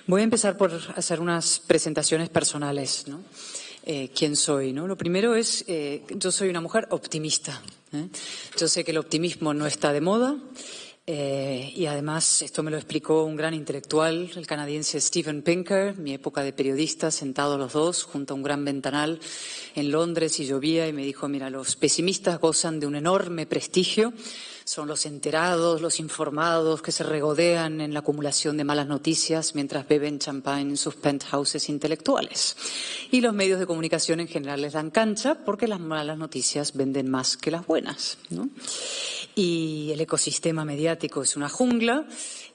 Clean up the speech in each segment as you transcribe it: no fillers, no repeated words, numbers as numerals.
Voy a empezar por hacer unas presentaciones personales, ¿no? ¿Quién soy, ¿no? Lo primero es, yo soy una mujer optimista, ¿eh? Yo sé que el optimismo no está de moda y además esto me lo explicó un gran intelectual, el canadiense Steven Pinker, mi época de periodista, sentados los dos junto a un gran ventanal en Londres y llovía y me dijo, mira, los pesimistas gozan de un enorme prestigio. Son los enterados, los informados que se regodean en la acumulación de malas noticias mientras beben champán en sus penthouses intelectuales. Y los medios de comunicación en general les dan cancha porque las malas noticias venden más que las buenas, ¿no? Y el ecosistema mediático es una jungla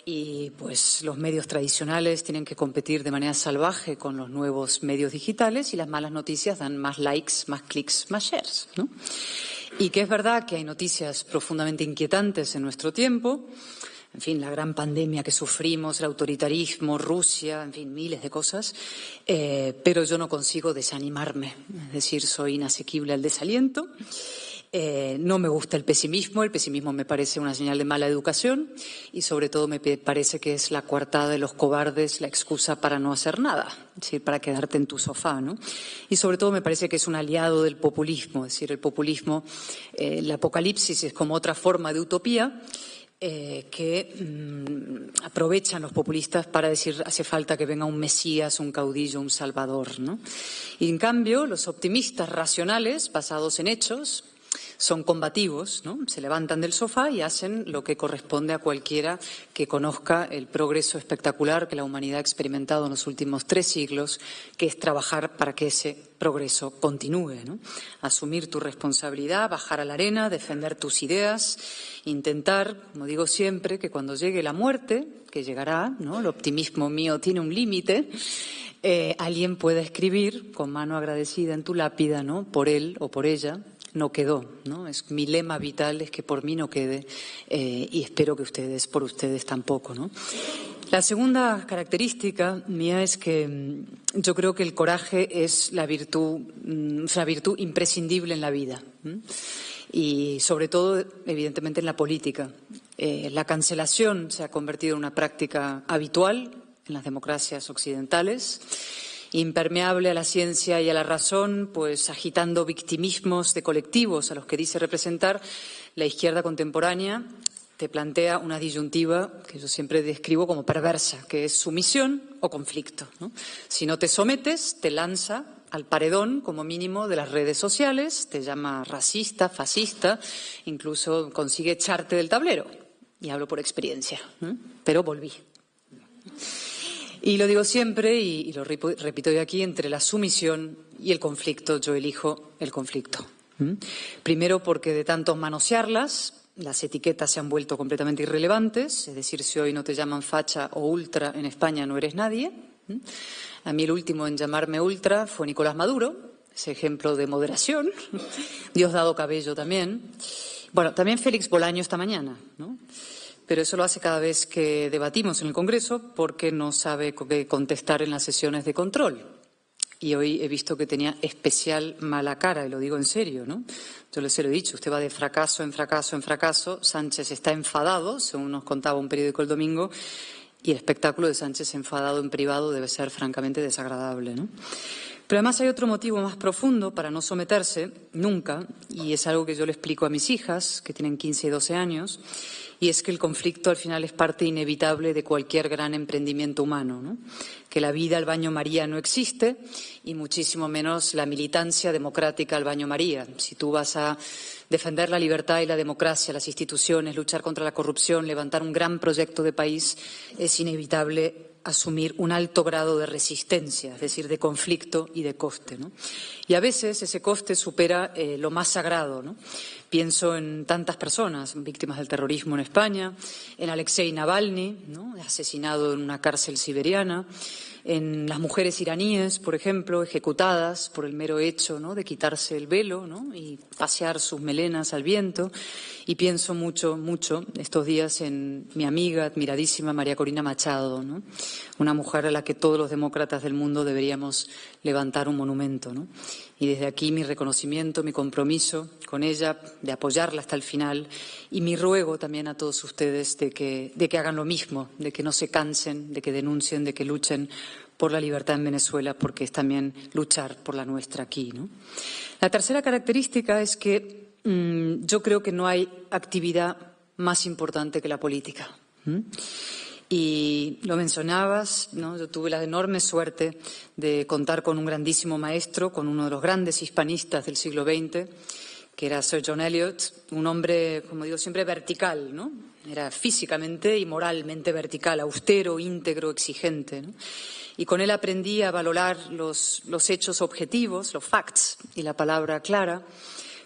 y pues los medios tradicionales tienen que competir de manera salvaje con los nuevos medios digitales y las malas noticias dan más likes, más clics, más shares, ¿no? Y que es verdad que hay noticias profundamente inquietantes en nuestro tiempo, en fin, la gran pandemia que sufrimos, el autoritarismo, Rusia, en fin, miles de cosas, pero yo no consigo desanimarme, es decir, soy inasequible al desaliento. No me gusta el pesimismo me parece una señal de mala educación y sobre todo me parece que es la coartada de los cobardes, la excusa para no hacer nada, es decir, para quedarte en tu sofá, ¿no? Y sobre todo me parece que es un aliado del populismo, es decir, el populismo, el apocalipsis es como otra forma de utopía que aprovechan los populistas para decir hace falta que venga un Mesías, un caudillo, un salvador, ¿no? Y en cambio los optimistas racionales, basados en hechos, son combativos, ¿no? Se levantan del sofá y hacen lo que corresponde a cualquiera que conozca el progreso espectacular que la humanidad ha experimentado en los últimos 3 siglos, que es trabajar para que ese progreso continúe, ¿no? Asumir tu responsabilidad, bajar a la arena, defender tus ideas, intentar, como digo siempre, que cuando llegue la muerte, que llegará, ¿no? El optimismo mío tiene un límite, alguien pueda escribir con mano agradecida en tu lápida, ¿no? Por él o por ella no quedó, ¿no? Es mi lema vital, es que por mí no quede y espero que ustedes, por ustedes tampoco, ¿no? La segunda característica mía es que yo creo que el coraje es la virtud, una virtud imprescindible en la vida, ¿eh? Y sobre todo, evidentemente, en la política. La cancelación se ha convertido en una práctica habitual en las democracias occidentales, impermeable a la ciencia y a la razón, pues agitando victimismos de colectivos a los que dice representar, la izquierda contemporánea te plantea una disyuntiva que yo siempre describo como perversa, que es sumisión o conflicto, ¿no? Si no te sometes, te lanza al paredón, como mínimo, de las redes sociales, te llama racista, fascista, incluso consigue echarte del tablero. Y hablo por experiencia, ¿eh? Pero volví. Y lo digo siempre, y lo repito yo aquí, entre la sumisión y el conflicto, yo elijo el conflicto. Primero porque de tanto manosearlas, las etiquetas se han vuelto completamente irrelevantes, es decir, si hoy no te llaman facha o ultra en España no eres nadie. A mí el último en llamarme ultra fue Nicolás Maduro, ese ejemplo de moderación, Diosdado Cabello también. Bueno, también Félix Bolaño esta mañana, ¿no? Pero eso lo hace cada vez que debatimos en el Congreso porque no sabe qué contestar en las sesiones de control. Y hoy he visto que tenía especial mala cara, y lo digo en serio, ¿no? Yo les he dicho, usted va de fracaso en fracaso en fracaso. Sánchez está enfadado, según nos contaba un periódico el domingo, y el espectáculo de Sánchez enfadado en privado debe ser francamente desagradable, ¿no? Pero además hay otro motivo más profundo para no someterse nunca, y es algo que yo le explico a mis hijas, que tienen 15 y 12 años, y es que el conflicto al final es parte inevitable de cualquier gran emprendimiento humano, ¿no? Que la vida al baño María no existe y muchísimo menos la militancia democrática al baño María. Si tú vas a defender la libertad y la democracia, las instituciones, luchar contra la corrupción, levantar un gran proyecto de país, es inevitable asumir un alto grado de resistencia, es decir, de conflicto y de coste, ¿no? Y a veces ese coste supera lo más sagrado, ¿no? Pienso en tantas personas víctimas del terrorismo en España, en Alexei Navalny, ¿no? Asesinado en una cárcel siberiana, en las mujeres iraníes, por ejemplo, ejecutadas por el mero hecho, ¿no?, de quitarse el velo, ¿no?, y pasear sus melenas al viento. Y pienso mucho estos días en mi amiga admiradísima María Corina Machado, ¿no?, una mujer a la que todos los demócratas del mundo deberíamos levantar un monumento, ¿no? Y desde aquí mi reconocimiento, mi compromiso con ella, de apoyarla hasta el final, y mi ruego también a todos ustedes de que hagan lo mismo, de que no se cansen, de que denuncien, de que luchen por la libertad en Venezuela, porque es también luchar por la nuestra aquí, ¿no? La tercera característica es que yo creo que no hay actividad más importante que la política. Y lo mencionabas, ¿no? Yo tuve la enorme suerte de contar con un grandísimo maestro, con uno de los grandes hispanistas del siglo XX, que era Sir John Eliot, un hombre, como digo siempre, vertical, ¿no? Era físicamente y moralmente vertical, austero, íntegro, exigente, ¿no? Y con él aprendí a valorar los hechos objetivos, los facts, y la palabra clara.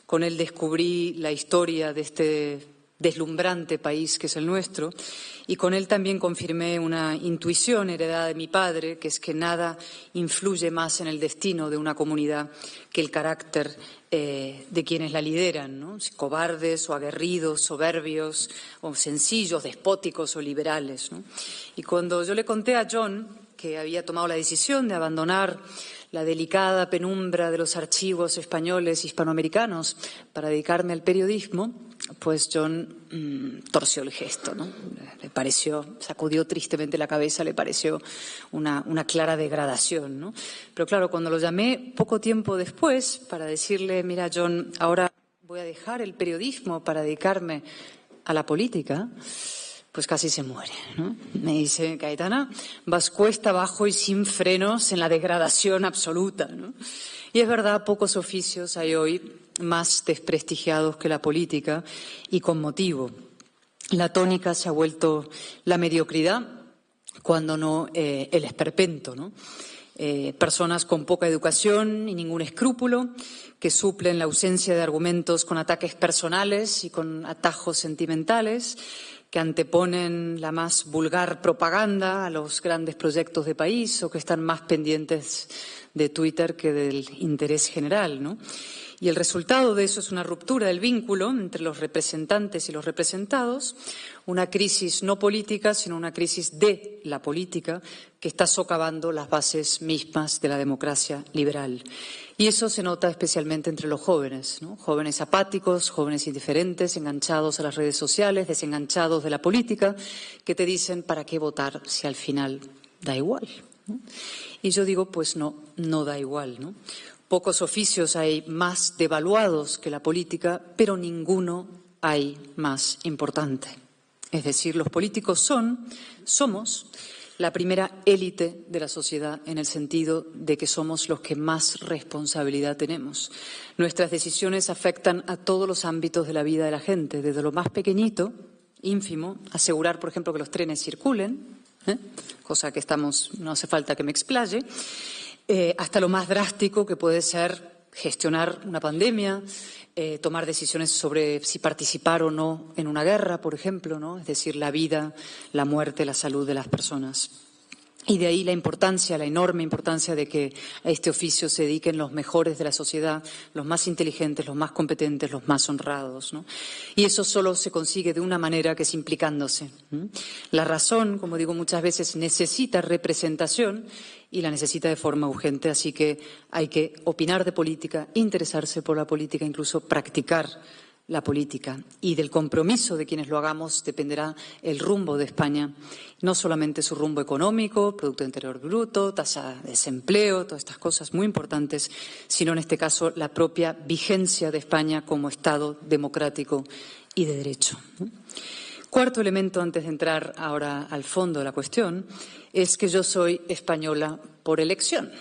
Con él descubrí la historia de este deslumbrante país que es el nuestro, y con él también confirmé una intuición heredada de mi padre, que es que nada influye más en el destino de una comunidad que el carácter de quienes la lideran, ¿no? Si cobardes o aguerridos, soberbios o sencillos, despóticos o liberales, ¿no? Y cuando yo le conté a John que había tomado la decisión de abandonar la delicada penumbra de los archivos españoles hispanoamericanos para dedicarme al periodismo, pues John torció el gesto, ¿no? Le pareció, sacudió tristemente la cabeza, le pareció una clara degradación, ¿no? Pero claro, cuando lo llamé poco tiempo después para decirle, mira John, ahora voy a dejar el periodismo para dedicarme a la política, pues casi se muere, ¿no? Me dice, Cayetana, vas cuesta abajo y sin frenos en la degradación absoluta, ¿no? Y es verdad, pocos oficios hay hoy más desprestigiados que la política, y con motivo. La tónica se ha vuelto la mediocridad, cuando no el esperpento, ¿no? Personas con poca educación y ningún escrúpulo, que suplen la ausencia de argumentos con ataques personales y con atajos sentimentales, que anteponen la más vulgar propaganda a los grandes proyectos de país, o que están más pendientes de Twitter que del interés general, ¿no? Y el resultado de eso es una ruptura del vínculo entre los representantes y los representados, una crisis no política, sino una crisis de la política que está socavando las bases mismas de la democracia liberal. Y eso se nota especialmente entre los jóvenes, ¿no? Jóvenes apáticos, jóvenes indiferentes, enganchados a las redes sociales, desenganchados de la política, que te dicen ¿para qué votar si al final da igual?, ¿no? Y yo digo, pues no da igual, ¿no? Pocos oficios hay más devaluados que la política, pero ninguno hay más importante. Es decir, los políticos somos la primera élite de la sociedad, en el sentido de que somos los que más responsabilidad tenemos. Nuestras decisiones afectan a todos los ámbitos de la vida de la gente, desde lo más pequeñito, ínfimo, asegurar, por ejemplo, que los trenes circulen, cosa que no hace falta que me explaye, hasta lo más drástico, que puede ser gestionar una pandemia, tomar decisiones sobre si participar o no en una guerra, por ejemplo, ¿no? Es decir, la vida, la muerte, la salud de las personas. Y de ahí la importancia, la enorme importancia de que a este oficio se dediquen los mejores de la sociedad, los más inteligentes, los más competentes, los más honrados, ¿no? Y eso solo se consigue de una manera, que es implicándose. La razón, como digo muchas veces, necesita representación, y la necesita de forma urgente, así que hay que opinar de política, interesarse por la política, incluso practicar la política. Y del compromiso de quienes lo hagamos dependerá el rumbo de España, no solamente su rumbo económico, Producto Interior Bruto, tasa de desempleo, todas estas cosas muy importantes, sino en este caso la propia vigencia de España como Estado democrático y de derecho. Cuarto elemento, antes de entrar ahora al fondo de la cuestión, es que yo soy española por elección.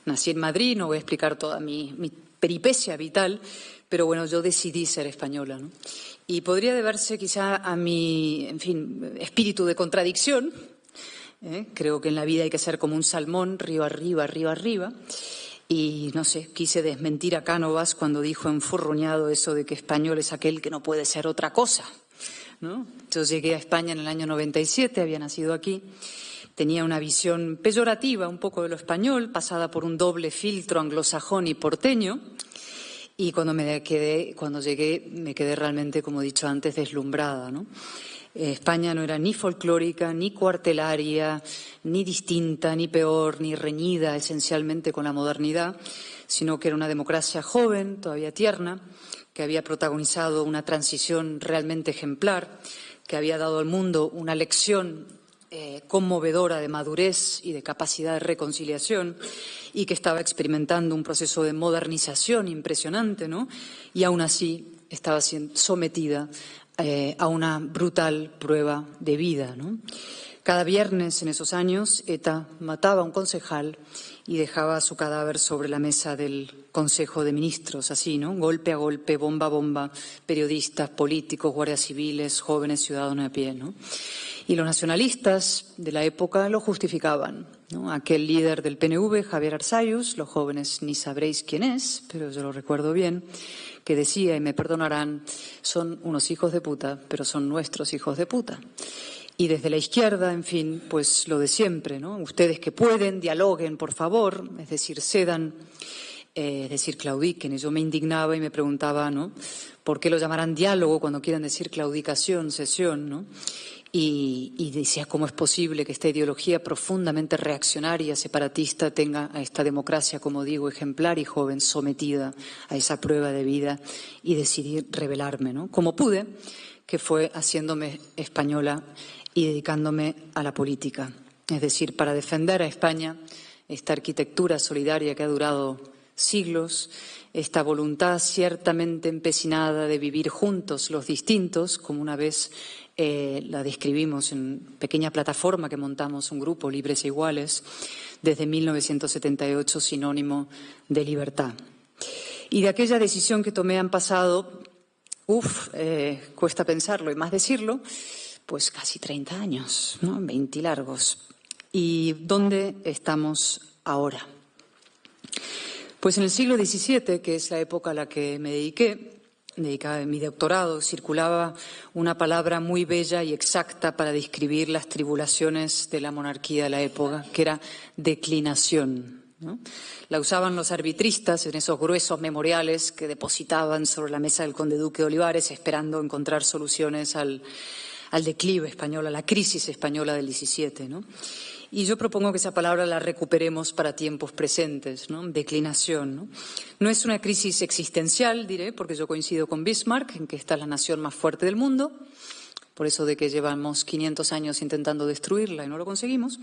Nací en Madrid, no voy a explicar toda mi peripecia vital, pero bueno, yo decidí ser española, ¿no? Y podría deberse quizá a mi, espíritu de contradicción. Creo que en la vida hay que ser como un salmón, río arriba, arriba, arriba. Y, no sé, quise desmentir a Cánovas cuando dijo enfurruñado eso de que español es aquel que no puede ser otra cosa, ¿no? Yo llegué a España en el año 97, había nacido aquí. Tenía una visión peyorativa un poco de lo español, pasada por un doble filtro anglosajón y porteño. Y cuando llegué, me quedé realmente, como he dicho antes, deslumbrada, ¿no? España no era ni folclórica, ni cuartelaria, ni distinta, ni peor, ni reñida esencialmente con la modernidad, sino que era una democracia joven, todavía tierna, que había protagonizado una transición realmente ejemplar, que había dado al mundo una lección conmovedora de madurez y de capacidad de reconciliación, y que estaba experimentando un proceso de modernización impresionante, ¿no? Y aún así estaba siendo sometida a una brutal prueba de vida, ¿no? Cada viernes en esos años ETA mataba a un concejal y dejaba su cadáver sobre la mesa del Consejo de Ministros, así, ¿no? Golpe a golpe, bomba a bomba, periodistas, políticos, guardias civiles, jóvenes ciudadanos a pie, ¿no? Y los nacionalistas de la época lo justificaban, ¿no? Aquel líder del PNV, Javier Arzayus, los jóvenes ni sabréis quién es, pero yo lo recuerdo bien, que decía, y me perdonarán, son unos hijos de puta, pero son nuestros hijos de puta. Y desde la izquierda, en fin, pues lo de siempre, ¿no? Ustedes que pueden, dialoguen, por favor, es decir, cedan, es decir, claudiquen. Y yo me indignaba y me preguntaba, ¿no?, ¿por qué lo llamarán diálogo cuando quieran decir claudicación, cesión, ¿no? Y decía, ¿cómo es posible que esta ideología profundamente reaccionaria, separatista, tenga a esta democracia, como digo, ejemplar y joven, sometida a esa prueba de vida? Y decidí rebelarme, ¿no? Como pude, que fue haciéndome española y dedicándome a la política. Es decir, para defender a España, esta arquitectura solidaria que ha durado siglos, esta voluntad ciertamente empecinada de vivir juntos los distintos, como una vez la describimos en pequeña plataforma que montamos, un grupo, Libres e Iguales, desde 1978, sinónimo de libertad. Y de aquella decisión que tomé han pasado, cuesta pensarlo y más decirlo, pues casi 30 años, ¿no? 20 largos. ¿Y dónde estamos ahora? Pues en el siglo XVII, que es la época a la que me dedicaba mi doctorado, circulaba una palabra muy bella y exacta para describir las tribulaciones de la monarquía de la época, que era declinación, ¿no? La usaban los arbitristas en esos gruesos memoriales que depositaban sobre la mesa del conde duque de Olivares, esperando encontrar soluciones al declive español, a la crisis española del XVII, ¿no? Y yo propongo que esa palabra la recuperemos para tiempos presentes, ¿no? Declinación, ¿no? No es una crisis existencial, diré, porque yo coincido con Bismarck en que esta es la nación más fuerte del mundo, por eso de que llevamos 500 años intentando destruirla y no lo conseguimos,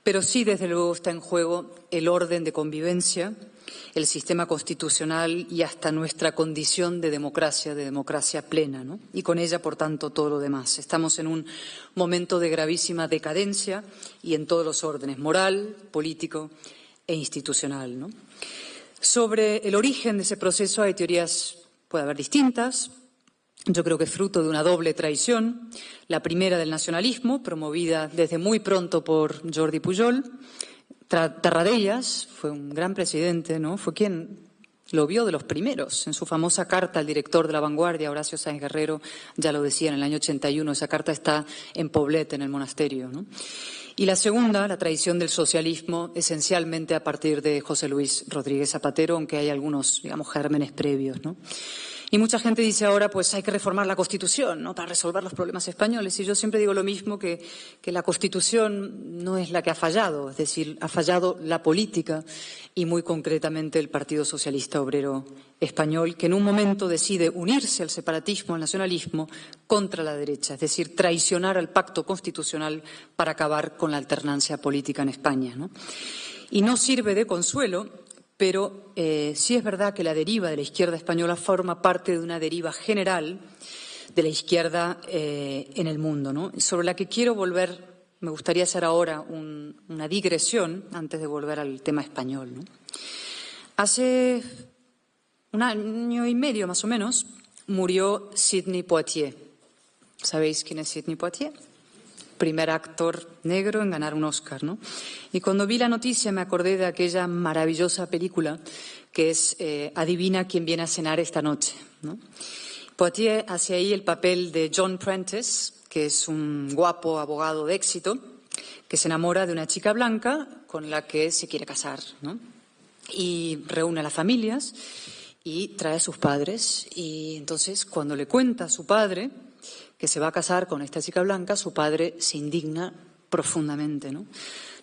pero sí, desde luego, está en juego el orden de convivencia, el sistema constitucional y hasta nuestra condición de democracia plena, ¿no? Y con ella, por tanto, todo lo demás. Estamos en un momento de gravísima decadencia y en todos los órdenes, moral, político e institucional, ¿no? Sobre el origen de ese proceso hay teorías, puede haber distintas. Yo creo que es fruto de una doble traición. La primera del nacionalismo, promovida desde muy pronto por Jordi Pujol. Tarradellas fue un gran presidente, ¿no? Fue quien lo vio de los primeros. En su famosa carta al director de La Vanguardia, Horacio Sáenz Guerrero, ya lo decía en el año 81. Esa carta está en Poblet, en el monasterio, ¿no? Y la segunda, la traición del socialismo, esencialmente a partir de José Luis Rodríguez Zapatero, aunque hay algunos, digamos, gérmenes previos, ¿no? Y mucha gente dice ahora, pues hay que reformar la Constitución, ¿no?, para resolver los problemas españoles. Y yo siempre digo lo mismo, que la Constitución no es la que ha fallado, es decir, ha fallado la política y muy concretamente el Partido Socialista Obrero Español, que en un momento decide unirse al separatismo, al nacionalismo, contra la derecha, es decir, traicionar al pacto constitucional para acabar con la alternancia política en España, ¿no? Y no sirve de consuelo, pero sí es verdad que la deriva de la izquierda española forma parte de una deriva general de la izquierda en el mundo, ¿no? Sobre la que quiero volver, me gustaría hacer ahora una digresión antes de volver al tema español, ¿no? Hace un año y medio más o menos murió Sidney Poitier. ¿Sabéis quién es Sidney Poitier? Primer actor negro en ganar un Oscar, ¿no? Y cuando vi la noticia me acordé de aquella maravillosa película que es Adivina quién viene a cenar esta noche, ¿no? Poitier hace ahí el papel de John Prentice, que es un guapo abogado de éxito que se enamora de una chica blanca con la que se quiere casar, ¿no? Y reúne a las familias y trae a sus padres. Y entonces, cuando le cuenta a su padre que se va a casar con esta chica blanca, su padre se indigna profundamente, ¿no?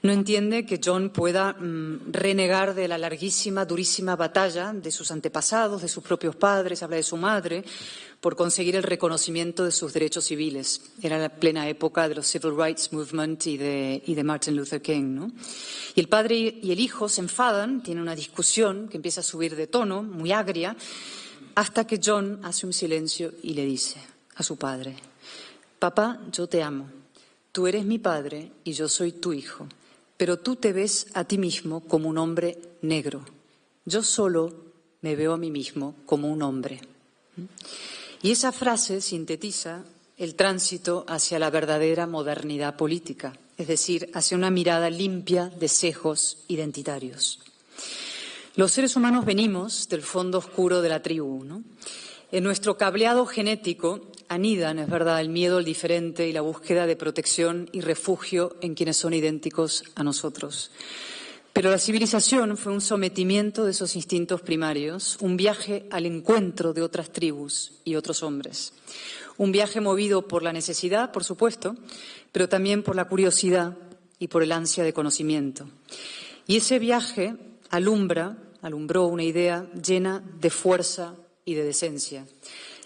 No entiende que John pueda renegar de la larguísima, durísima batalla de sus antepasados, de sus propios padres, habla de su madre, por conseguir el reconocimiento de sus derechos civiles. Era la plena época de los Civil Rights Movement y de Martin Luther King, ¿no? Y el padre y el hijo se enfadan, tienen una discusión que empieza a subir de tono, muy agria, hasta que John hace un silencio y le dice a su padre: «Papá, yo te amo. Tú eres mi padre y yo soy tu hijo, pero tú te ves a ti mismo como un hombre negro. Yo solo me veo a mí mismo como un hombre». Y esa frase sintetiza el tránsito hacia la verdadera modernidad política, es decir, hacia una mirada limpia de sesgos identitarios. Los seres humanos venimos del fondo oscuro de la tribu, ¿no? En nuestro cableado genético anidan, es verdad, el miedo al diferente y la búsqueda de protección y refugio en quienes son idénticos a nosotros. Pero la civilización fue un sometimiento de esos instintos primarios, un viaje al encuentro de otras tribus y otros hombres. Un viaje movido por la necesidad, por supuesto, pero también por la curiosidad y por el ansia de conocimiento. Y ese viaje alumbró una idea llena de fuerza y de decencia.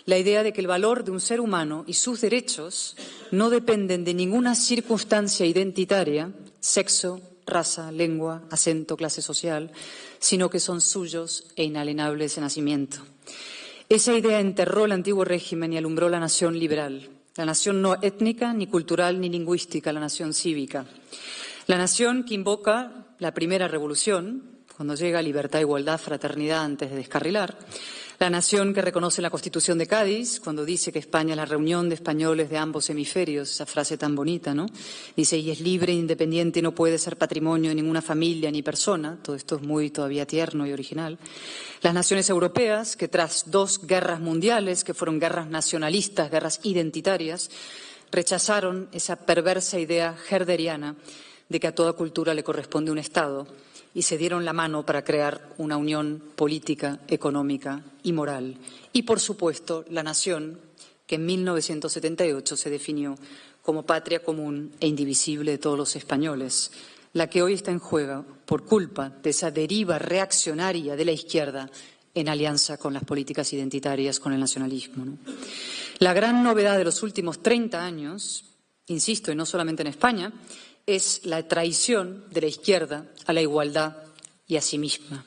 La idea de que el valor de un ser humano y sus derechos no dependen de ninguna circunstancia identitaria, sexo, raza, lengua, acento, clase social, sino que son suyos e inalienables de nacimiento. Esa idea enterró el antiguo régimen y alumbró la nación liberal, la nación no étnica, ni cultural, ni lingüística, la nación cívica. La nación que invoca la primera revolución, cuando llega libertad, igualdad, fraternidad antes de descarrilar. La nación que reconoce la Constitución de Cádiz, cuando dice que España es la reunión de españoles de ambos hemisferios, esa frase tan bonita, ¿no? Dice, y es libre e independiente y no puede ser patrimonio de ninguna familia ni persona. Todo esto es muy todavía tierno y original. Las naciones europeas, que tras 2 guerras mundiales, que fueron guerras nacionalistas, guerras identitarias, rechazaron esa perversa idea herderiana de que a toda cultura le corresponde un Estado, y se dieron la mano para crear una unión política, económica y moral. Y, por supuesto, la nación que en 1978 se definió como patria común e indivisible de todos los españoles, la que hoy está en juego por culpa de esa deriva reaccionaria de la izquierda en alianza con las políticas identitarias, con el nacionalismo, ¿no? La gran novedad de los últimos 30 años, insisto, y no solamente en España, es la traición de la izquierda a la igualdad y a sí misma.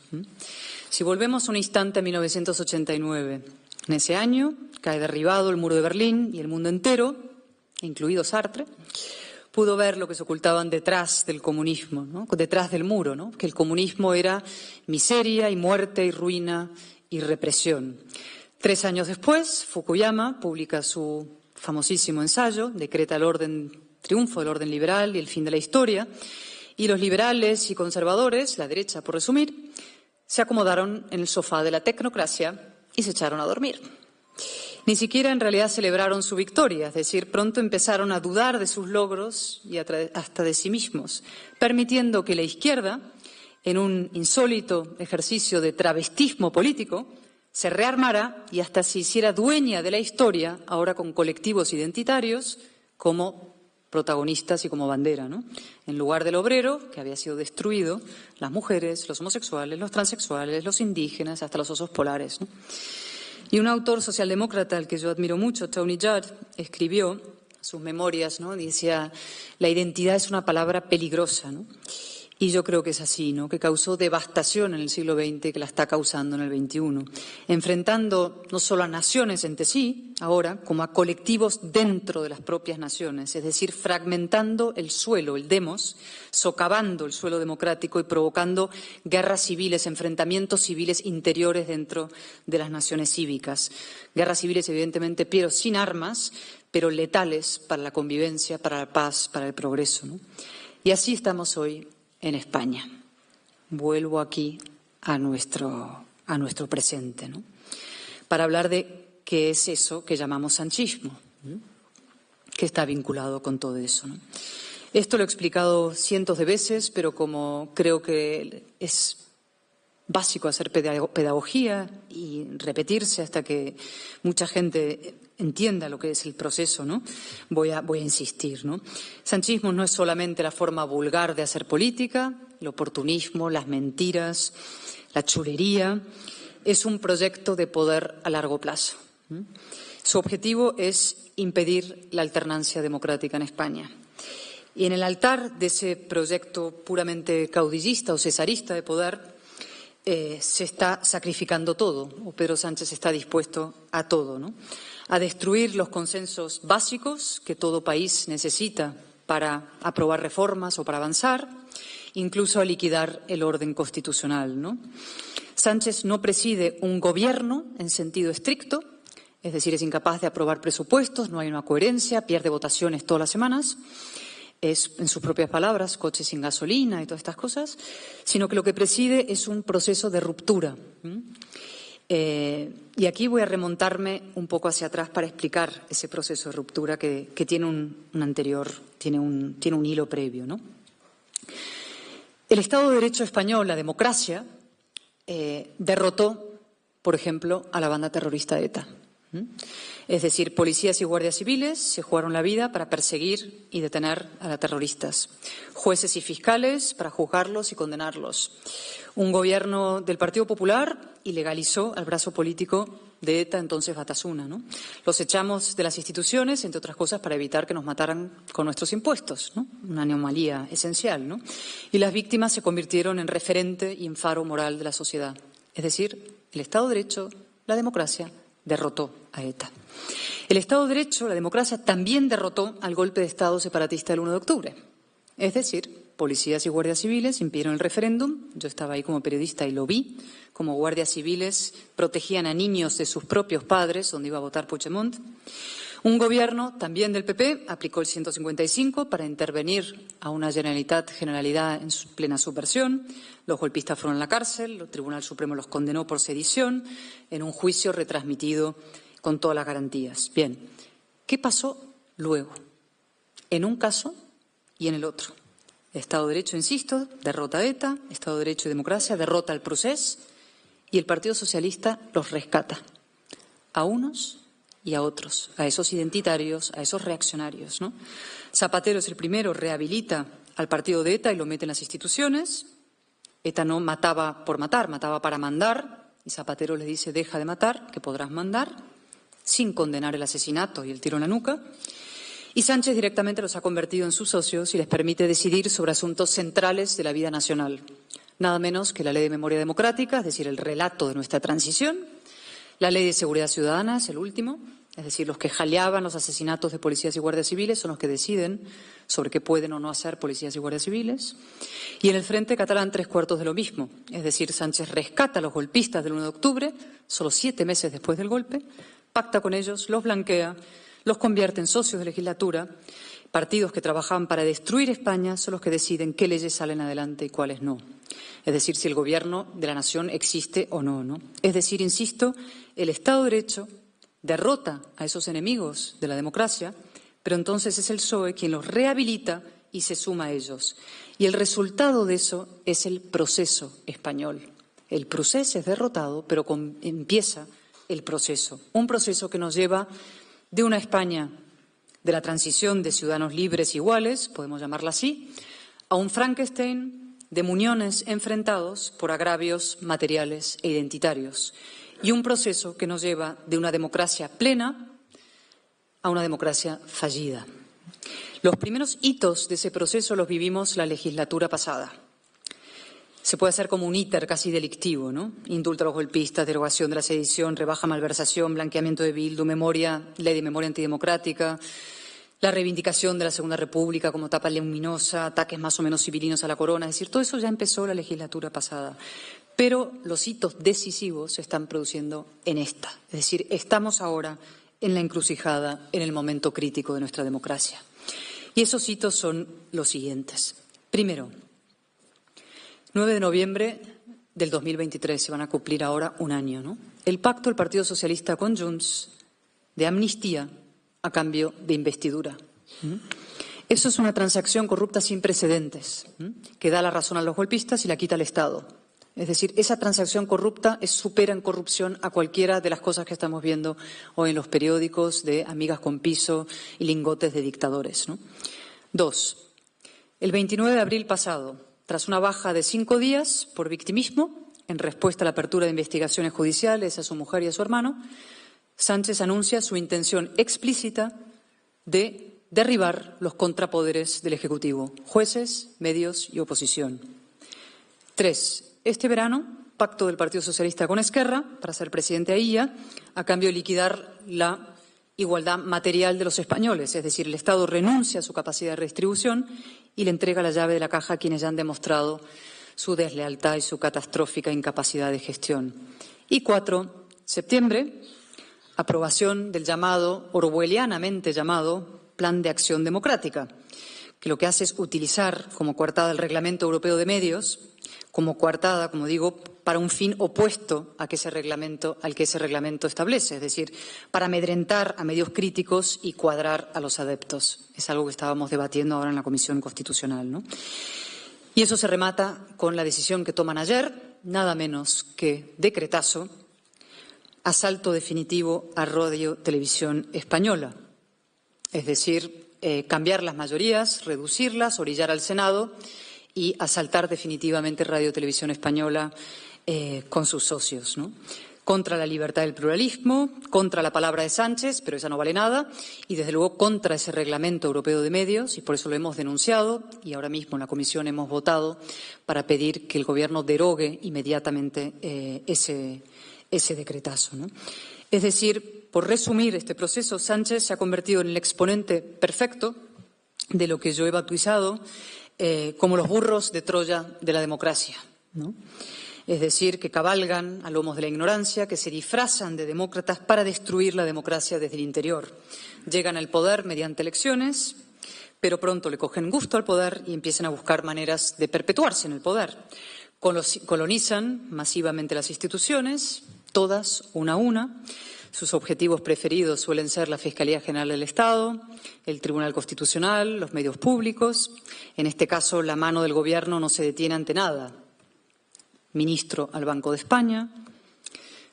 Si volvemos un instante a 1989, en ese año cae derribado el muro de Berlín y el mundo entero, incluido Sartre, pudo ver lo que se ocultaban detrás del comunismo, ¿no? Detrás del muro, ¿no? Que el comunismo era miseria y muerte y ruina y represión. 3 años después, Fukuyama publica su famosísimo ensayo, decreta el triunfo del orden liberal y el fin de la historia, y los liberales y conservadores, la derecha por resumir, se acomodaron en el sofá de la tecnocracia y se echaron a dormir. Ni siquiera en realidad celebraron su victoria, es decir, pronto empezaron a dudar de sus logros y hasta de sí mismos, permitiendo que la izquierda, en un insólito ejercicio de travestismo político, se rearmara y hasta se hiciera dueña de la historia, ahora con colectivos identitarios, como protagonistas y como bandera, ¿no? En lugar del obrero, que había sido destruido, las mujeres, los homosexuales, los transexuales, los indígenas, hasta los osos polares, ¿no? Y un autor socialdemócrata al que yo admiro mucho, Tony Judd, escribió sus memorias, ¿no? Decía, la identidad es una palabra peligrosa, ¿no? Y yo creo que es así, ¿no? Que causó devastación en el siglo XX, que la está causando en el XXI, enfrentando no solo a naciones entre sí, ahora, como a colectivos dentro de las propias naciones, es decir, fragmentando el suelo, el demos, socavando el suelo democrático y provocando guerras civiles, enfrentamientos civiles interiores dentro de las naciones cívicas. Guerras civiles, evidentemente, pero sin armas, pero letales para la convivencia, para la paz, para el progreso, ¿no? Y así estamos hoy en España. Vuelvo aquí a nuestro presente, ¿no? Para hablar de qué es eso que llamamos sanchismo, ¿no? Que está vinculado con todo eso, ¿no? Esto lo he explicado cientos de veces, pero como creo que es básico hacer pedagogía y repetirse hasta que mucha gente entienda lo que es el proceso, ¿no? Voy a insistir, ¿no? Sanchismo no es solamente la forma vulgar de hacer política, el oportunismo, las mentiras, la chulería. Es un proyecto de poder a largo plazo. Su objetivo es impedir la alternancia democrática en España. Y en el altar de ese proyecto puramente caudillista o cesarista de poder, se está sacrificando todo, o Pedro Sánchez está dispuesto a todo, ¿no? A destruir los consensos básicos que todo país necesita para aprobar reformas o para avanzar, incluso a liquidar el orden constitucional, ¿no? Sánchez no preside un gobierno en sentido estricto, es decir, es incapaz de aprobar presupuestos, no hay una coherencia, pierde votaciones todas las semanas. Es, en sus propias palabras, coches sin gasolina y todas estas cosas, sino que lo que preside es un proceso de ruptura. Y aquí voy a remontarme un poco hacia atrás para explicar ese proceso de ruptura que tiene un anterior, tiene un hilo previo, ¿no? El Estado de Derecho español, la democracia, derrotó, por ejemplo, a la banda terrorista ETA. Es decir, policías y guardias civiles se jugaron la vida para perseguir y detener a terroristas. Jueces y fiscales para juzgarlos y condenarlos. Un gobierno del Partido Popular ilegalizó al brazo político de ETA, entonces Batasuna, ¿no? Los echamos de las instituciones, entre otras cosas, para evitar que nos mataran con nuestros impuestos, ¿no? Una anomalía esencial, ¿no? Y las víctimas se convirtieron en referente y en faro moral de la sociedad. Es decir, el Estado de Derecho, la democracia, derrotó a ETA. El Estado de Derecho, la democracia, también derrotó al golpe de Estado separatista del 1 de octubre. Es decir, policías y guardias civiles impidieron el referéndum. Yo estaba ahí como periodista y lo vi. Como guardias civiles protegían a niños de sus propios padres, donde iba a votar Puigdemont. Un gobierno, también del PP, aplicó el 155 para intervenir a una Generalidad en su plena subversión. Los golpistas fueron a la cárcel, el Tribunal Supremo los condenó por sedición en un juicio retransmitido con todas las garantías. Bien, ¿qué pasó luego? En un caso y en el otro. Estado de Derecho, insisto, derrota a ETA, Estado de Derecho y democracia, derrota al procés y el Partido Socialista los rescata a unos y a otros, a esos identitarios, a esos reaccionarios, ¿no? Zapatero es el primero, rehabilita al partido de ETA y lo mete en las instituciones. ETA no mataba por matar, mataba para mandar, y Zapatero le dice, deja de matar, que podrás mandar, sin condenar el asesinato y el tiro en la nuca. Y Sánchez directamente los ha convertido en sus socios y les permite decidir sobre asuntos centrales de la vida nacional. Nada menos que la Ley de Memoria Democrática, es decir, el relato de nuestra transición, la Ley de Seguridad Ciudadana es el último, es decir, los que jaleaban los asesinatos de policías y guardias civiles son los que deciden sobre qué pueden o no hacer policías y guardias civiles. Y en el Frente Catalán 3/4 de lo mismo, es decir, Sánchez rescata a los golpistas del 1 de octubre, solo 7 meses después del golpe, pacta con ellos, los blanquea, los convierte en socios de legislatura. Partidos que trabajaban para destruir España son los que deciden qué leyes salen adelante y cuáles no. Es decir, si el gobierno de la nación existe o no, ¿no? Es decir, insisto, el Estado de Derecho derrota a esos enemigos de la democracia, pero entonces es el PSOE quien los rehabilita y se suma a ellos. Y el resultado de eso es el proceso español. El proceso es derrotado, pero empieza el proceso. Un proceso que nos lleva de una España de la transición de ciudadanos libres iguales, podemos llamarla así, a un Frankenstein de muñones enfrentados por agravios materiales e identitarios. Y un proceso que nos lleva de una democracia plena a una democracia fallida. Los primeros hitos de ese proceso los vivimos la legislatura pasada. Se puede hacer como un íter casi delictivo, ¿no? Indulto a los golpistas, derogación de la sedición, rebaja malversación, blanqueamiento de Bildu, ley de memoria antidemocrática, la reivindicación de la Segunda República como etapa luminosa, ataques más o menos civilinos a la corona. Es decir, todo eso ya empezó la legislatura pasada. Pero los hitos decisivos se están produciendo en esta. Es decir, estamos ahora en la encrucijada, en el momento crítico de nuestra democracia. Y esos hitos son los siguientes. Primero, 9 de noviembre del 2023, se van a cumplir ahora un año, ¿no? El pacto del Partido Socialista con Junts de amnistía a cambio de investidura. Eso es una transacción corrupta sin precedentes, que da la razón a los golpistas y la quita al Estado. Es decir, esa transacción corrupta supera en corrupción a cualquiera de las cosas que estamos viendo hoy en los periódicos de amigas con piso y lingotes de dictadores, ¿no? 2. El 29 de abril pasado, tras una baja de 5 días por victimismo, en respuesta a la apertura de investigaciones judiciales a su mujer y a su hermano, Sánchez anuncia su intención explícita de derribar los contrapoderes del Ejecutivo, jueces, medios y oposición. 3. Este verano, pacto del Partido Socialista con Esquerra para ser presidente a Illa, a cambio de liquidar la igualdad material de los españoles, es decir, el Estado renuncia a su capacidad de redistribución y le entrega la llave de la caja a quienes ya han demostrado su deslealtad y su catastrófica incapacidad de gestión. Y 4. Septiembre, aprobación del llamado, orwellianamente llamado, Plan de Acción Democrática, que lo que hace es utilizar como coartada el Reglamento Europeo de Medios, como coartada, como digo, para un fin opuesto al que ese reglamento establece, es decir, para amedrentar a medios críticos y cuadrar a los adeptos. Es algo que estábamos debatiendo ahora en la Comisión Constitucional, ¿no? Y eso se remata con la decisión que toman ayer, nada menos que decretazo, asalto definitivo a Radio Televisión Española. Es decir, cambiar las mayorías, reducirlas, orillar al Senado y asaltar definitivamente Radio Televisión Española con sus socios, ¿no? Contra la libertad del pluralismo, contra la palabra de Sánchez, pero esa no vale nada, y desde luego contra ese Reglamento Europeo de Medios, y por eso lo hemos denunciado, y ahora mismo en la Comisión hemos votado para pedir que el Gobierno derogue inmediatamente ese decretazo, ¿no? Es decir, por resumir este proceso, Sánchez se ha convertido en el exponente perfecto de lo que yo he bautizado como los burros de Troya de la democracia, ¿no? Es decir, que cabalgan a lomos de la ignorancia, que se disfrazan de demócratas para destruir la democracia desde el interior. Llegan al poder mediante elecciones, pero pronto le cogen gusto al poder y empiezan a buscar maneras de perpetuarse en el poder. Colonizan masivamente las instituciones, todas, una a una. Sus objetivos preferidos suelen ser la Fiscalía General del Estado, el Tribunal Constitucional, los medios públicos. En este caso, la mano del Gobierno no se detiene ante nada. Ministro al Banco de España,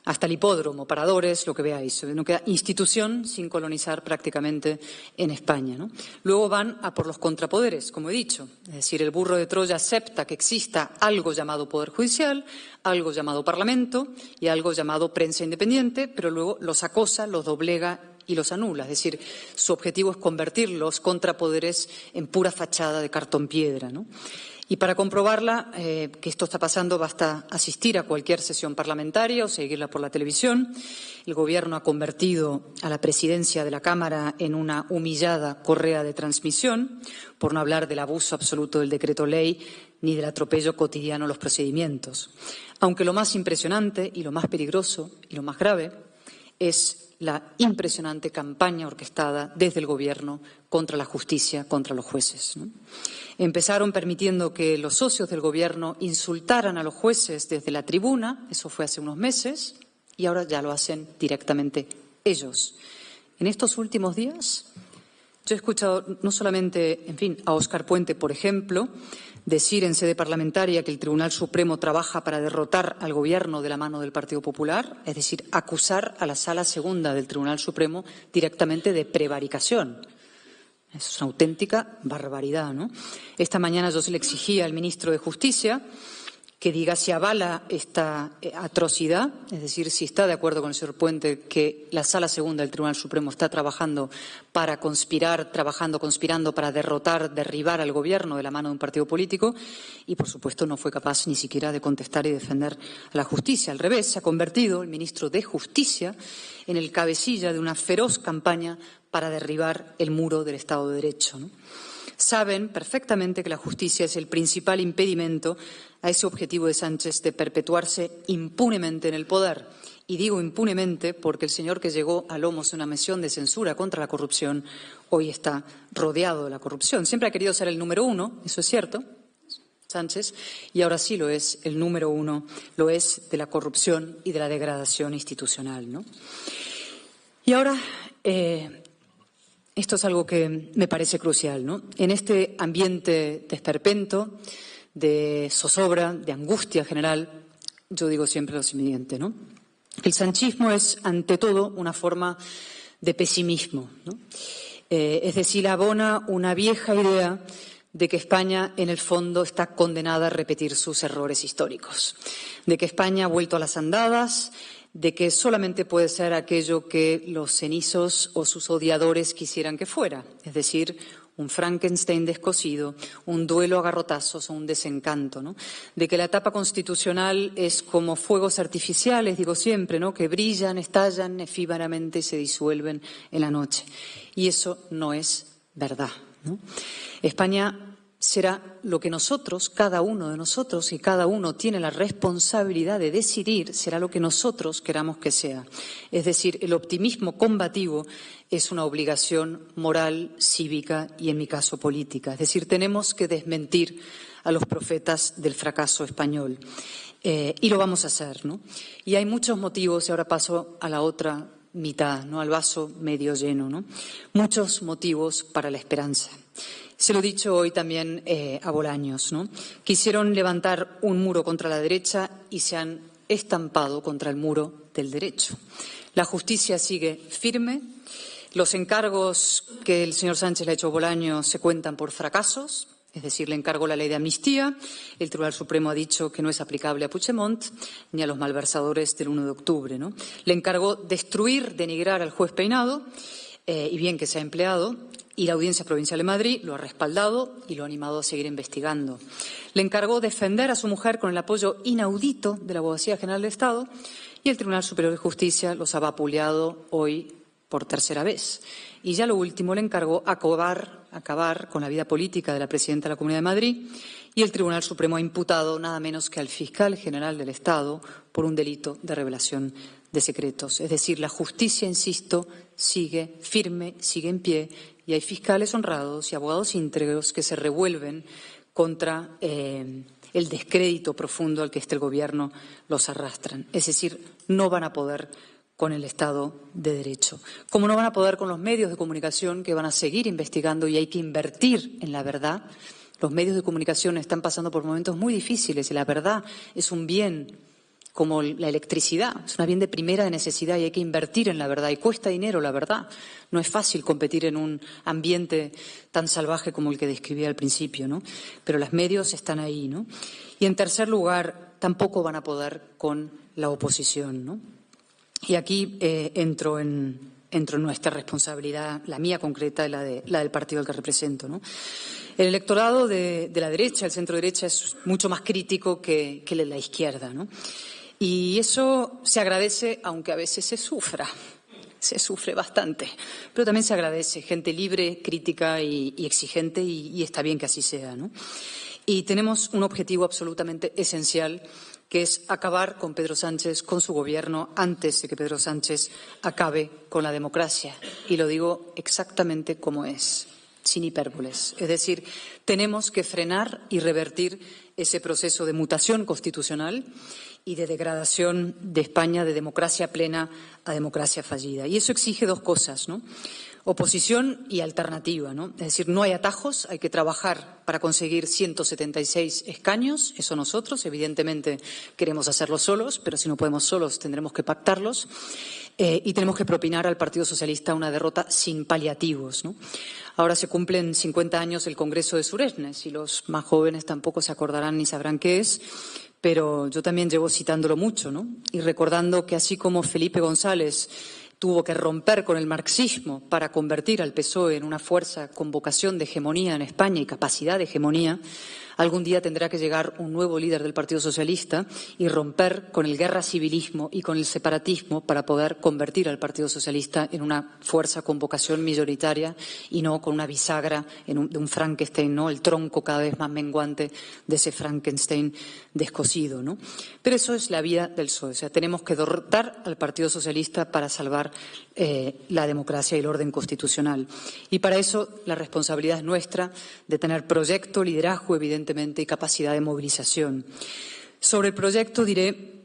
hasta el hipódromo, paradores, lo que veáis. No queda institución sin colonizar prácticamente en España, ¿no? Luego van a por los contrapoderes, como he dicho. Es decir, el burro de Troya acepta que exista algo llamado Poder Judicial, algo llamado Parlamento y algo llamado prensa independiente, pero luego los acosa, los doblega y los anula. Es decir, su objetivo es convertir los contrapoderes en pura fachada de cartón piedra, ¿no? Y para comprobarla, que esto está pasando, basta asistir a cualquier sesión parlamentaria o seguirla por la televisión. El Gobierno ha convertido a la presidencia de la Cámara en una humillada correa de transmisión, por no hablar del abuso absoluto del decreto ley ni del atropello cotidiano a los procedimientos. Aunque lo más impresionante y lo más peligroso y lo más grave es la impresionante campaña orquestada desde el Gobierno contra la justicia, contra los jueces, ¿no? Empezaron permitiendo que los socios del Gobierno insultaran a los jueces desde la tribuna, eso fue hace unos meses, y ahora ya lo hacen directamente ellos. En estos últimos días, yo he escuchado no solamente, en fin, a Óscar Puente, por ejemplo, decir en sede parlamentaria que el Tribunal Supremo trabaja para derrotar al Gobierno de la mano del Partido Popular, es decir, acusar a la Sala Segunda del Tribunal Supremo directamente de prevaricación. Eso es una auténtica barbaridad, ¿no? Esta mañana yo se le exigía al ministro de Justicia que diga si avala esta atrocidad, es decir, si está de acuerdo con el señor Puente que la Sala Segunda del Tribunal Supremo está trabajando para conspirando para derribar al Gobierno de la mano de un partido político y, por supuesto, no fue capaz ni siquiera de contestar y defender a la justicia. Al revés, se ha convertido el ministro de Justicia en el cabecilla de una feroz campaña para derribar el muro del Estado de Derecho, ¿no? Saben perfectamente que la justicia es el principal impedimento a ese objetivo de Sánchez de perpetuarse impunemente en el poder. Y digo impunemente porque el señor que llegó a lomos de una moción de censura contra la corrupción hoy está rodeado de la corrupción. Siempre ha querido ser el número uno, eso es cierto, Sánchez, y ahora sí lo es, el número uno lo es de la corrupción y de la degradación institucional, ¿no? Y ahora esto es algo que me parece crucial, ¿no? En este ambiente de esperpento, de zozobra, de angustia general, yo digo siempre lo siguiente, ¿no? El sanchismo es, ante todo, una forma de pesimismo, ¿no? Es decir, abona una vieja idea de que España, en el fondo, está condenada a repetir sus errores históricos, de que España ha vuelto a las andadas, de que solamente puede ser aquello que los cenizos o sus odiadores quisieran que fuera, es decir, un Frankenstein descosido, un duelo a garrotazos o un desencanto, ¿no? De que la etapa constitucional es como fuegos artificiales, digo siempre, ¿no? Que brillan, estallan efímeramente y se disuelven en la noche. Y eso no es verdad, ¿no? España será lo que nosotros, cada uno de nosotros, y cada uno tiene la responsabilidad de decidir, será lo que nosotros queramos que sea. Es decir, el optimismo combativo es una obligación moral, cívica y, en mi caso, política. Es decir, tenemos que desmentir a los profetas del fracaso español. Y lo vamos a hacer, ¿no? Y hay muchos motivos, y ahora paso a la otra mitad, ¿no? Al vaso medio lleno, ¿no? Muchos motivos para la esperanza. Se lo he dicho hoy también a Bolaños, ¿no? Quisieron levantar un muro contra la derecha y se han estampado contra el muro del derecho. La justicia sigue firme. Los encargos que el señor Sánchez le ha hecho a Bolaños se cuentan por fracasos. Es decir, le encargó la ley de amnistía. El Tribunal Supremo ha dicho que no es aplicable a Puigdemont ni a los malversadores del 1 de octubre, ¿no? Le encargó destruir, denigrar al juez Peinado, y bien que se ha empleado. Y la Audiencia Provincial de Madrid lo ha respaldado y lo ha animado a seguir investigando. Le encargó defender a su mujer con el apoyo inaudito de la Abogacía General del Estado y el Tribunal Superior de Justicia los ha vapuleado hoy por tercera vez. Y ya lo último, le encargó acabar con la vida política de la presidenta de la Comunidad de Madrid y el Tribunal Supremo ha imputado nada menos que al fiscal general del Estado por un delito de revelación de secretos. Es decir, la justicia, insisto, sigue firme, sigue en pie y hay fiscales honrados y abogados íntegros que se revuelven contra el descrédito profundo al que este Gobierno los arrastran. Es decir, no van a poder con el Estado de Derecho. Como no van a poder con los medios de comunicación que van a seguir investigando y hay que invertir en la verdad. Los medios de comunicación están pasando por momentos muy difíciles y la verdad es un bien como la electricidad, es un bien de primera necesidad y hay que invertir en la verdad y cuesta dinero la verdad. No es fácil competir en un ambiente tan salvaje como el que describía al principio, ¿no? Pero los medios están ahí, ¿no? Y en tercer lugar, tampoco van a poder con la oposición, ¿no? Y aquí entro en nuestra responsabilidad, la mía concreta y la del partido al que represento, ¿no? El electorado de la derecha, el centro-derecha, es mucho más crítico que el de la izquierda, ¿no? Y eso se agradece, aunque a veces se sufra. Se sufre bastante, pero también se agradece. Gente libre, crítica y exigente y está bien que así sea, ¿no? Y tenemos un objetivo absolutamente esencial, que es acabar con Pedro Sánchez, con su Gobierno, antes de que Pedro Sánchez acabe con la democracia. Y lo digo exactamente como es, sin hipérboles. Es decir, tenemos que frenar y revertir ese proceso de mutación constitucional y de degradación de España de democracia plena a democracia fallida. Y eso exige dos cosas, ¿no? Oposición y alternativa, ¿no? Es decir, no hay atajos, hay que trabajar para conseguir 176 escaños. Eso nosotros, evidentemente, queremos hacerlo solos, pero si no podemos solos tendremos que pactarlos. Y tenemos que propinar al Partido Socialista una derrota sin paliativos, ¿no? Ahora se cumplen 50 años del Congreso de Suresnes y los más jóvenes tampoco se acordarán ni sabrán qué es, pero yo también llevo citándolo mucho, ¿no? Y recordando que así como Felipe González tuvo que romper con el marxismo para convertir al PSOE en una fuerza con vocación de hegemonía en España y capacidad de hegemonía, algún día tendrá que llegar un nuevo líder del Partido Socialista y romper con el guerra civilismo y con el separatismo para poder convertir al Partido Socialista en una fuerza con vocación mayoritaria y no con una bisagra de un Frankenstein, ¿no? El tronco cada vez más menguante de ese Frankenstein descosido, ¿no? Pero eso es la vía del PSOE. O sea, tenemos que derrotar al Partido Socialista para salvar la democracia y el orden constitucional. Y para eso la responsabilidad es nuestra de tener proyecto, liderazgo, evidentemente, y capacidad de movilización. Sobre el proyecto diré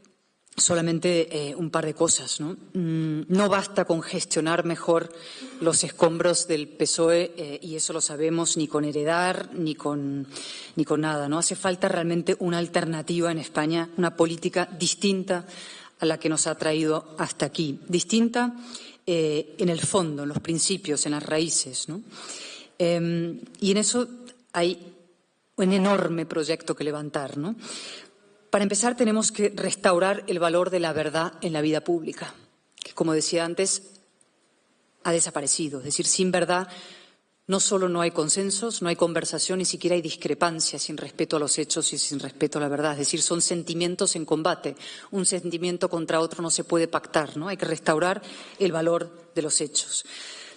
solamente un par de cosas, ¿no? No basta con gestionar mejor los escombros del PSOE, y eso lo sabemos, ni con heredar, ni con nada, ¿no? Hace falta realmente una alternativa en España, una política distinta a la que nos ha traído hasta aquí. Distinta en el fondo, en los principios, en las raíces, ¿no? Y en eso hay un enorme proyecto que levantar, ¿no? Para empezar, tenemos que restaurar el valor de la verdad en la vida pública, que, como decía antes, ha desaparecido. Es decir, sin verdad no solo no hay consensos, no hay conversación, ni siquiera hay discrepancia, sin respeto a los hechos y sin respeto a la verdad. Es decir, son sentimientos en combate. Un sentimiento contra otro no se puede pactar, ¿no? Hay que restaurar el valor de los hechos.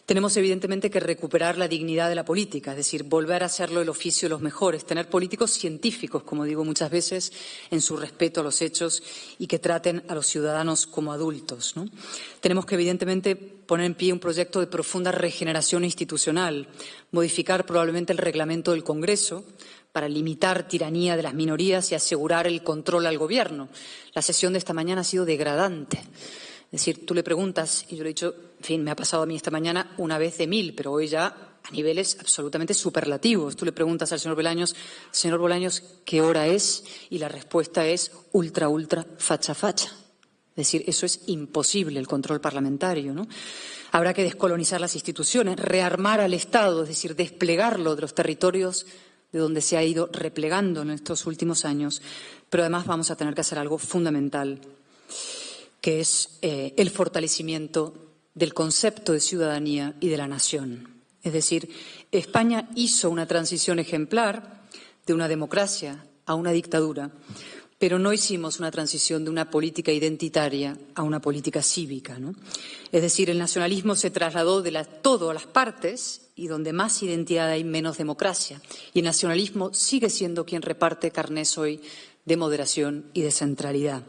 Tenemos, evidentemente, que recuperar la dignidad de la política, es decir, volver a hacerlo el oficio de los mejores, tener políticos científicos, como digo muchas veces, en su respeto a los hechos y que traten a los ciudadanos como adultos, ¿no? Tenemos que, evidentemente, poner en pie un proyecto de profunda regeneración institucional, modificar probablemente el reglamento del Congreso para limitar tiranía de las minorías y asegurar el control al Gobierno. La sesión de esta mañana ha sido degradante. Es decir, tú le preguntas, y yo le he dicho, en fin, me ha pasado a mí esta mañana una vez de 1000, pero hoy ya a niveles absolutamente superlativos. Tú le preguntas al señor Bolaños, ¿qué hora es? Y la respuesta es ultra, facha. Es decir, eso es imposible, el control parlamentario, ¿no? Habrá que descolonizar las instituciones, rearmar al Estado, es decir, desplegarlo de los territorios de donde se ha ido replegando en estos últimos años. Pero además vamos a tener que hacer algo fundamental, que es el fortalecimiento del concepto de ciudadanía y de la nación. Es decir, España hizo una transición ejemplar de una democracia a una dictadura, pero no hicimos una transición de una política identitaria a una política cívica, ¿no? Es decir, el nacionalismo se trasladó de todo a las partes, y donde más identidad hay, menos democracia. Y el nacionalismo sigue siendo quien reparte carnés hoy de moderación y de centralidad.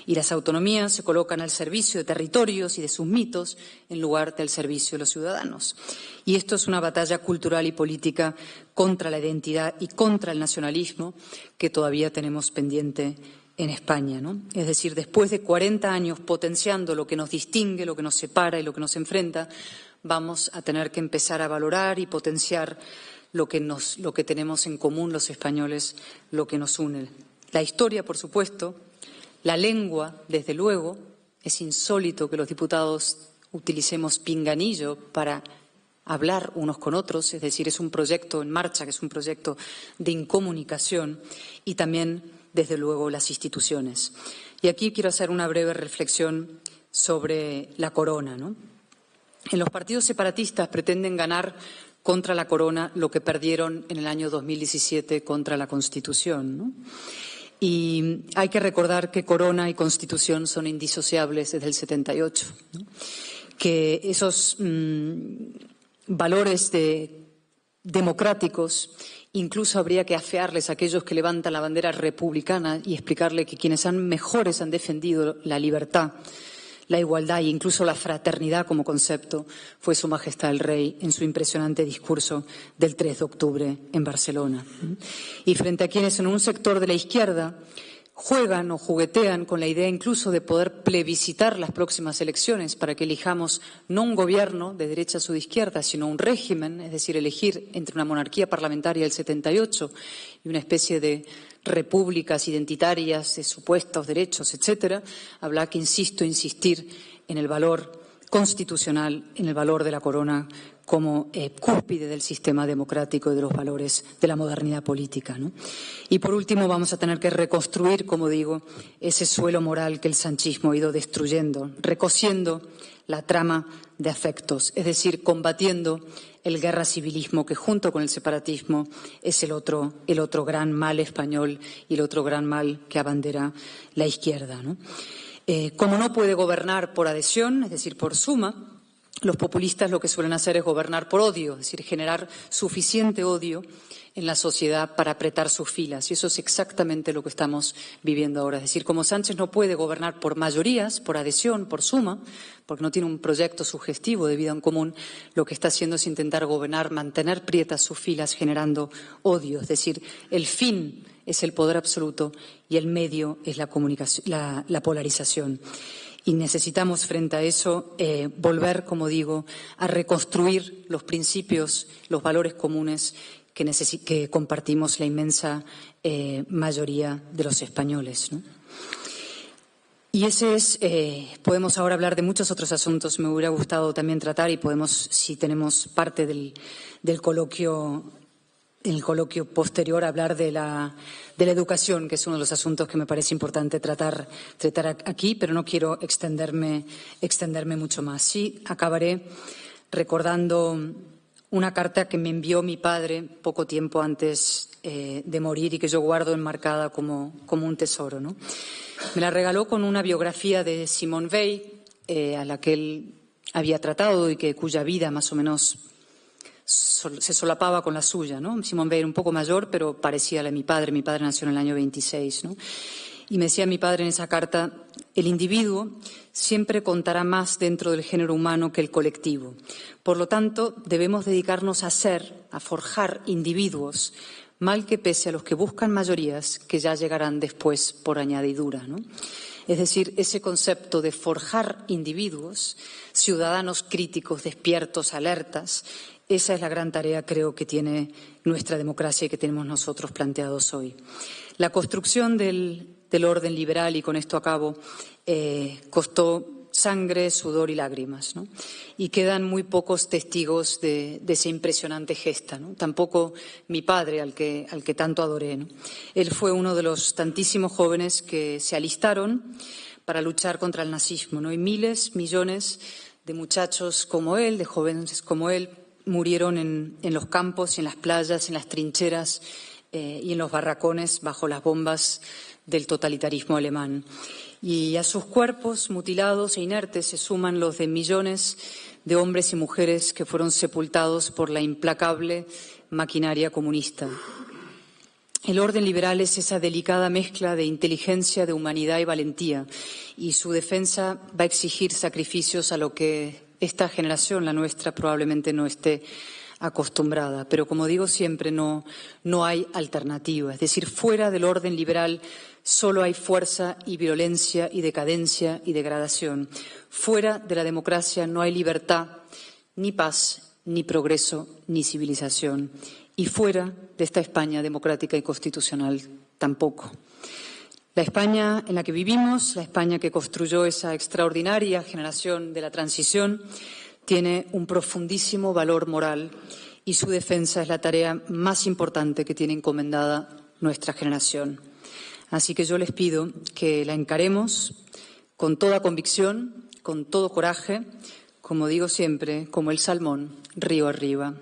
Y las autonomías se colocan al servicio de territorios y de sus mitos en lugar del servicio de los ciudadanos. Y esto es una batalla cultural y política contra la identidad y contra el nacionalismo que todavía tenemos pendiente en España, ¿no? Es decir, después de 40 años potenciando lo que nos distingue, lo que nos separa y lo que nos enfrenta, vamos a tener que empezar a valorar y potenciar lo que tenemos en común los españoles, lo que nos une. La historia, por supuesto, la lengua, desde luego. Es insólito que los diputados utilicemos pinganillo para hablar unos con otros, es decir, es un proyecto en marcha, que es un proyecto de incomunicación, y también, desde luego, las instituciones. Y aquí quiero hacer una breve reflexión sobre la corona, ¿no? En los partidos separatistas pretenden ganar contra la corona lo que perdieron en el año 2017 contra la Constitución, ¿no? Y hay que recordar que corona y Constitución son indisociables desde el 78, ¿no? Que esos valores democráticos incluso habría que afearles a aquellos que levantan la bandera republicana y explicarle que quienes mejores han defendido la libertad, la igualdad e incluso la fraternidad como concepto fue Su Majestad el Rey en su impresionante discurso del 3 de octubre en Barcelona. Y frente a quienes en un sector de la izquierda juegan o juguetean con la idea incluso de poder plebiscitar las próximas elecciones para que elijamos no un gobierno de derechas o de izquierda, sino un régimen, es decir, elegir entre una monarquía parlamentaria del 78 y una especie de repúblicas identitarias de supuestos derechos, etcétera, habrá que, insistir en el valor constitucional, en el valor de la corona como cúspide del sistema democrático y de los valores de la modernidad política, ¿no? Y, por último, vamos a tener que reconstruir, como digo, ese suelo moral que el sanchismo ha ido destruyendo, recosiendo la trama de afectos, es decir, combatiendo el guerra civilismo que, junto con el separatismo, es el otro gran mal español y el otro gran mal que abandera la izquierda, ¿no? Como no puede gobernar por adhesión, es decir, por suma, los populistas lo que suelen hacer es gobernar por odio, es decir, generar suficiente odio en la sociedad para apretar sus filas. Y eso es exactamente lo que estamos viviendo ahora. Es decir, como Sánchez no puede gobernar por mayorías, por adhesión, por suma, porque no tiene un proyecto sugestivo de vida en común, lo que está haciendo es intentar gobernar, mantener prietas sus filas, generando odio. Es decir, el fin es el poder absoluto y el medio es la comunicación, la polarización. Y necesitamos, frente a eso, volver, como digo, a reconstruir los principios, los valores comunes que compartimos la inmensa mayoría de los españoles, ¿no? Y ese es, podemos ahora hablar de muchos otros asuntos, me hubiera gustado también tratar y podemos, si tenemos parte del coloquio, en el coloquio posterior, hablar de la educación, que es uno de los asuntos que me parece importante tratar aquí, pero no quiero extenderme mucho más. Sí, acabaré recordando una carta que me envió mi padre poco tiempo antes de morir y que yo guardo enmarcada como un tesoro, ¿no? Me la regaló con una biografía de Simone Weil, a la que él había tratado y cuya vida más o menos se solapaba con la suya, ¿no? Simone Weil era un poco mayor, pero parecía a la de mi padre. Mi padre nació en el año 26, ¿no? Y me decía mi padre en esa carta: el individuo siempre contará más dentro del género humano que el colectivo. Por lo tanto, debemos dedicarnos a forjar individuos, mal que pese a los que buscan mayorías que ya llegarán después por añadidura, ¿no? Es decir, ese concepto de forjar individuos, ciudadanos críticos, despiertos, alertas, esa es la gran tarea, creo, que tiene nuestra democracia y que tenemos nosotros planteados hoy. La construcción del orden liberal, y con esto acabo, costó sangre, sudor y lágrimas, ¿no? Y quedan muy pocos testigos de esa impresionante gesta, ¿no? Tampoco mi padre, al que tanto adoré, ¿no? Él fue uno de los tantísimos jóvenes que se alistaron para luchar contra el nazismo, ¿no? Y miles, millones de muchachos como él, de jóvenes como él, murieron en los campos, en las playas, en las trincheras y en los barracones bajo las bombas del totalitarismo alemán. Y a sus cuerpos mutilados e inertes se suman los de millones de hombres y mujeres que fueron sepultados por la implacable maquinaria comunista. El orden liberal es esa delicada mezcla de inteligencia, de humanidad y valentía, y su defensa va a exigir sacrificios a lo que esta generación, la nuestra, probablemente no esté acostumbrada. Pero, como digo siempre, no hay alternativa. Es decir, fuera del orden liberal solo hay fuerza y violencia y decadencia y degradación. Fuera de la democracia no hay libertad, ni paz, ni progreso, ni civilización. Y fuera de esta España democrática y constitucional tampoco. La España en la que vivimos, la España que construyó esa extraordinaria generación de la transición, tiene un profundísimo valor moral y su defensa es la tarea más importante que tiene encomendada nuestra generación. Así que yo les pido que la encaremos con toda convicción, con todo coraje, como digo siempre, como el salmón, río arriba,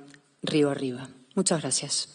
río arriba. Muchas gracias.